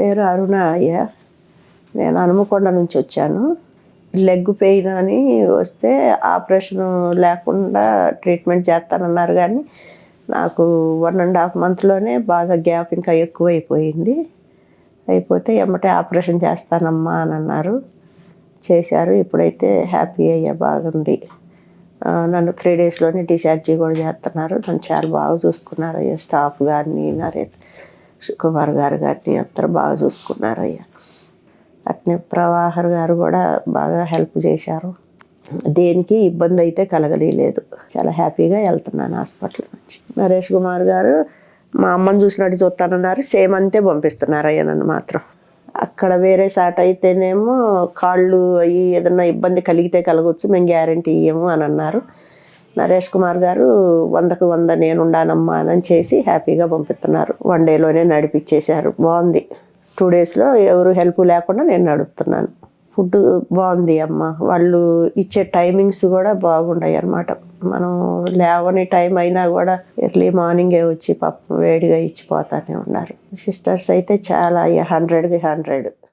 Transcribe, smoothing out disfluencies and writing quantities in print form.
పేరు అరుణ అయ్య. నేను హనుమకొండ నుంచి వచ్చాను. లెగ్ పెయిన్ అని వస్తే ఆపరేషన్ లేకుండా ట్రీట్మెంట్ చేస్తానన్నారు, కానీ నాకు 1.5 మంత్లోనే బాగా గ్యాప్ ఇంకా ఎక్కువైపోయింది. అయిపోతే ఎమ్మటే ఆపరేషన్ చేస్తానమ్మా అని అన్నారు. చేశారు. ఇప్పుడైతే హ్యాపీ అయ్యా, బాగుంది. నన్ను 3 డేస్లోనే డిశ్చార్జీ కూడా చేస్తున్నారు. నన్ను చాలా బాగా చూసుకున్నారు అయ్యా. స్టాఫ్ కానీ, నరేష్ కుమార్ గారు కానీ అందరూ బాగా చూసుకున్నారు అయ్యా. అట్నే ప్రవాహర్ గారు కూడా బాగా హెల్ప్ చేశారు. దేనికి ఇబ్బంది అయితే కలగలేదు. చాలా హ్యాపీగా వెళ్తున్నాను హాస్పిటల్ నుంచి. నరేష్ కుమార్ గారు మా అమ్మని చూసినట్టు చూస్తానన్నారు. సేమ్ అంతే పంపిస్తున్నారు అయ్యా నన్ను మాత్రం. అక్కడ వేరే సాట్ అయితేనేమో కాళ్ళు అవి ఏదన్నా ఇబ్బంది కలిగితే కలగవచ్చు, మేము గ్యారంటీ ఇవ్వము అని అన్నారు. నరేష్ కుమార్ గారు 100కు 100 నేను ఉండానమ్మా అని చేసి హ్యాపీగా పంపిస్తున్నారు. 1 డేలోనే నడిపించేశారు. బాగుంది. 2 డేస్లో ఎవరు హెల్ప్ లేకుండా నేను నడుపుతున్నాను. ఫుడ్ బాగుంది అమ్మ. వాళ్ళు ఇచ్చే టైమింగ్స్ కూడా బాగున్నాయి అన్నమాట. మనం లేవని టైం అయినా కూడా ఎర్లీ మార్నింగే వచ్చి పప్పు వేడిగా ఇచ్చిపోతానే ఉన్నారు. సిస్టర్స్ అయితే చాలా 100కి 100.